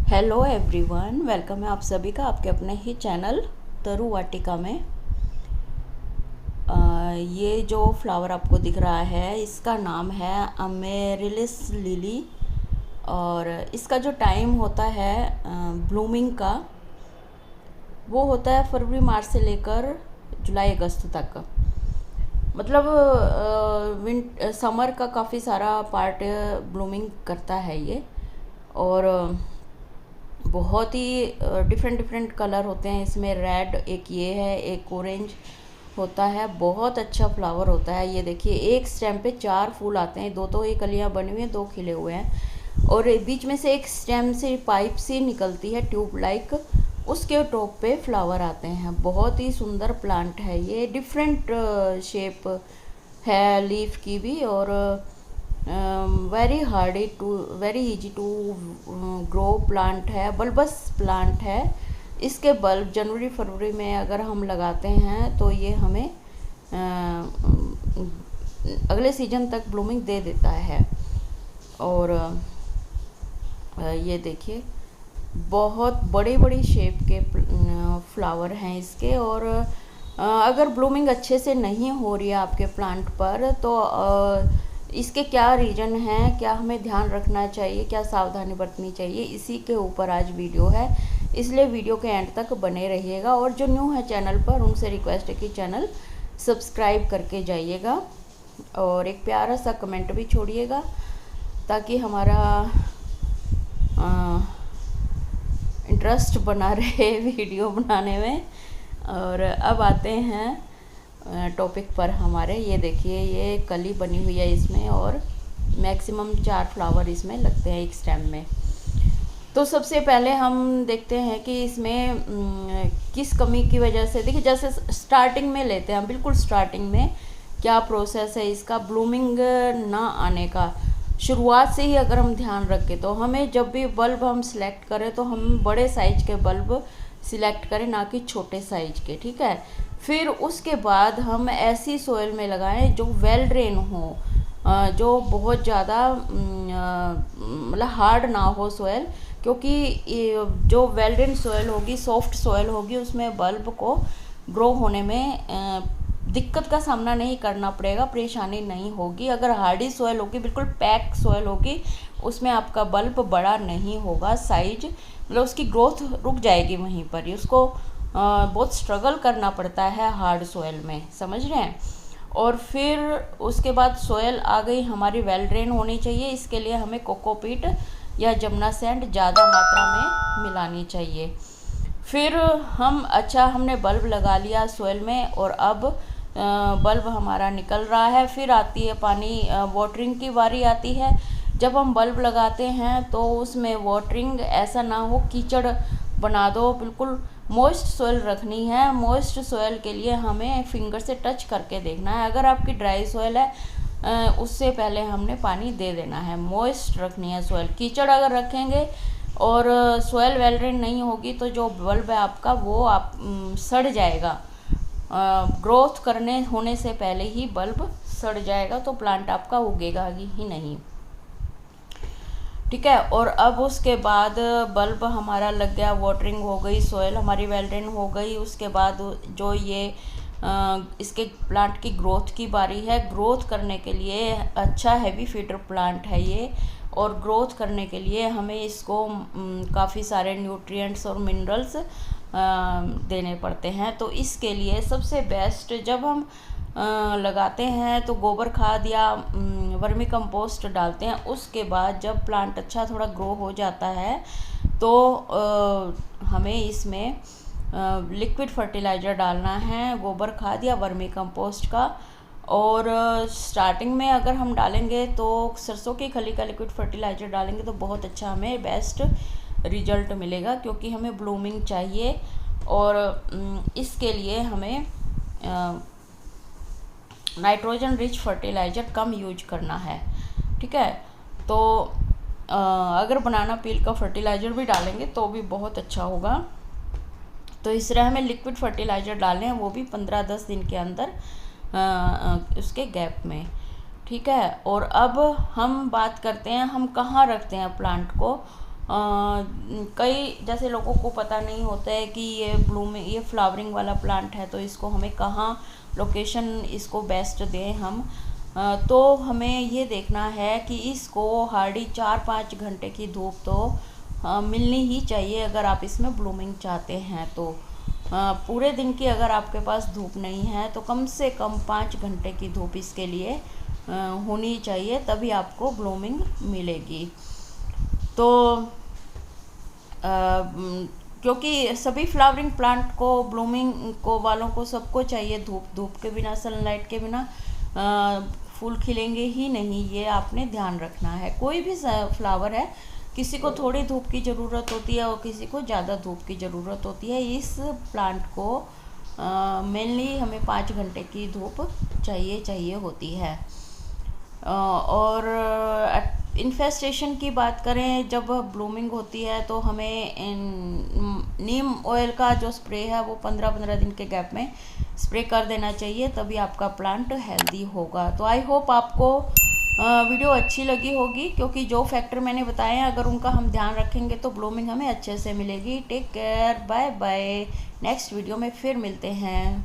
Hello everyone, welcome है आप सभी का आपके अपने ही चैनल तरु वाटिका में। ये जो फ्लावर आपको दिख रहा है इसका नाम है अमेरिलिस लिली। और इसका जो टाइम होता है ब्लूमिंग का, वो होता है फरवरी मार्च से लेकर जुलाई अगस्त तक। मतलब समर का काफ़ी सारा पार्ट ब्लूमिंग करता है ये। और बहुत ही डिफरेंट डिफरेंट कलर होते हैं इसमें। रेड एक ये है, एक ऑरेंज होता है। बहुत अच्छा फ्लावर होता है। ये देखिए, एक स्टेम पे 4 फूल आते हैं। दो तो ये कलियां बनी हुई हैं, 2 खिले हुए हैं। और बीच में से एक स्टेम से पाइप सी निकलती है, ट्यूब लाइक। उसके टॉप पे फ्लावर आते हैं। बहुत ही सुंदर प्लांट है ये। डिफरेंट शेप है लीफ की भी। और very easy to grow plant है। बल्बस प्लांट है। इसके बल्ब जनवरी फरवरी में अगर हम लगाते हैं तो ये हमें अगले सीजन तक ब्लूमिंग दे देता है। और ये देखिए, बहुत बड़ी बड़ी शेप के फ्लावर हैं इसके। और अगर ब्लूमिंग अच्छे से नहीं हो रही है आपके प्लांट पर तो इसके क्या रीज़न हैं, क्या हमें ध्यान रखना चाहिए, क्या सावधानी बरतनी चाहिए, इसी के ऊपर आज वीडियो है। इसलिए वीडियो के एंड तक बने रहिएगा। और जो न्यू है चैनल पर उनसे रिक्वेस्ट है कि चैनल सब्सक्राइब करके जाइएगा और एक प्यारा सा कमेंट भी छोड़िएगा ताकि हमारा इंटरेस्ट बना रहे वीडियो बनाने में। और अब आते हैं टॉपिक पर हमारे। ये देखिए, ये कली बनी हुई है इसमें और मैक्सिमम 4 फ्लावर इसमें लगते हैं एक स्टेम में। तो सबसे पहले हम देखते हैं कि इसमें किस कमी की वजह से। देखिए, जैसे स्टार्टिंग में लेते हैं हम, बिल्कुल स्टार्टिंग में क्या प्रोसेस है इसका ब्लूमिंग ना आने का। शुरुआत से ही अगर हम ध्यान रखें तो हमें जब भी बल्ब हम सिलेक्ट करें तो हम बड़े साइज के बल्ब सिलेक्ट करें, ना कि छोटे साइज के। ठीक है। फिर उसके बाद हम ऐसी सोयल में लगाएं जो वेल ड्रेन हो, जो बहुत ज़्यादा मतलब हार्ड ना हो सोयल। क्योंकि जो वेल ड्रेन सोयल होगी, सॉफ्ट सोयल होगी, उसमें बल्ब को ग्रो होने में दिक्कत का सामना नहीं करना पड़ेगा, परेशानी नहीं होगी। अगर हार्डी सोयल होगी, बिल्कुल पैक सोयल होगी, उसमें आपका बल्ब बड़ा नहीं होगा। साइज मतलब उसकी ग्रोथ रुक जाएगी वहीं पर ही। उसको बहुत स्ट्रगल करना पड़ता है हार्ड सोयल में, समझ रहे हैं। और फिर उसके बाद सोयल आ गई हमारी, वेल ड्रेन होनी चाहिए। इसके लिए हमें कोकोपीट या जमुना सैंड ज़्यादा मात्रा में मिलानी चाहिए। फिर हमने बल्ब लगा लिया सोयल में और अब बल्ब हमारा निकल रहा है। फिर आती है पानी, वाटरिंग की बारी आती है। जब हम बल्ब लगाते हैं तो उसमें वाटरिंग ऐसा ना हो कीचड़ बना दो, बिल्कुल मॉइस्ट सोयल रखनी है। मॉइस्ट सोयल के लिए हमें फिंगर से टच करके देखना है। अगर आपकी ड्राई सोयल है उससे पहले हमने पानी दे देना है। मॉइस्ट रखनी है सोयल। कीचड़ अगर रखेंगे और सोयल वेल ड्रेन नहीं होगी तो जो बल्ब है आपका वो सड़ जाएगा। ग्रोथ करने होने से पहले ही बल्ब सड़ जाएगा तो प्लांट आपका उगेगा ही नहीं। ठीक है। और अब उसके बाद बल्ब हमारा लग गया, वाटरिंग हो गई, सोयल हमारी वेल ड्रेन हो गई। उसके बाद जो ये इसके प्लांट की ग्रोथ की बारी है। ग्रोथ करने के लिए अच्छा हैवी फीडर प्लांट है ये। और ग्रोथ करने के लिए हमें इसको काफ़ी सारे न्यूट्रिएंट्स और मिनरल्स देने पड़ते हैं। तो इसके लिए सबसे बेस्ट, जब हम लगाते हैं तो गोबर खाद या वर्मी कंपोस्ट डालते हैं। उसके बाद जब प्लांट अच्छा थोड़ा ग्रो हो जाता है तो हमें इसमें लिक्विड फर्टिलाइज़र डालना है, गोबर खाद या वर्मी कंपोस्ट का। और स्टार्टिंग में अगर हम डालेंगे तो सरसों की खली का लिक्विड फर्टिलाइज़र डालेंगे तो बहुत अच्छा हमें बेस्ट रिजल्ट मिलेगा, क्योंकि हमें ब्लूमिंग चाहिए। और इसके लिए हमें नाइट्रोजन रिच फर्टिलाइज़र कम यूज करना है। ठीक है। तो अगर बनाना पील का फर्टिलाइज़र भी डालेंगे तो भी बहुत अच्छा होगा। तो इस तरह हमें लिक्विड फर्टिलाइज़र डालने हैं, वो भी 15-10 दिन के अंदर उसके गैप में। ठीक है। और अब हम बात करते हैं हम कहाँ रखते हैं प्लांट को। कई जैसे लोगों को पता नहीं होता है कि ये फ्लावरिंग वाला प्लांट है, तो इसको हमें कहाँ लोकेशन इसको बेस्ट दें हम। तो हमें ये देखना है कि इसको हार्डी 4-5 घंटे की धूप तो मिलनी ही चाहिए अगर आप इसमें ब्लूमिंग चाहते हैं। तो पूरे दिन की अगर आपके पास धूप नहीं है तो कम से कम 5 घंटे की धूप इसके लिए होनी चाहिए, तभी आपको ब्लूमिंग मिलेगी। तो क्योंकि सभी फ्लावरिंग प्लांट को, ब्लूमिंग को वालों को, सबको चाहिए धूप। धूप के बिना, सनलाइट के बिना फूल खिलेंगे ही नहीं, ये आपने ध्यान रखना है। कोई भी फ्लावर है, किसी को थोड़ी धूप की ज़रूरत होती है और किसी को ज़्यादा धूप की ज़रूरत होती है। इस प्लांट को मेनली हमें 5 घंटे की धूप चाहिए होती है। और इन्फेस्टेशन की बात करें, जब ब्लूमिंग होती है तो हमें नीम ऑयल का जो स्प्रे है वो 15-15 दिन के गैप में स्प्रे कर देना चाहिए, तभी आपका प्लांट हेल्दी होगा। तो आई होप आपको वीडियो अच्छी लगी होगी, क्योंकि जो फैक्टर मैंने बताए हैं अगर उनका हम ध्यान रखेंगे तो ब्लूमिंग हमें अच्छे से मिलेगी। Take care, bye bye. Next video में फिर मिलते हैं।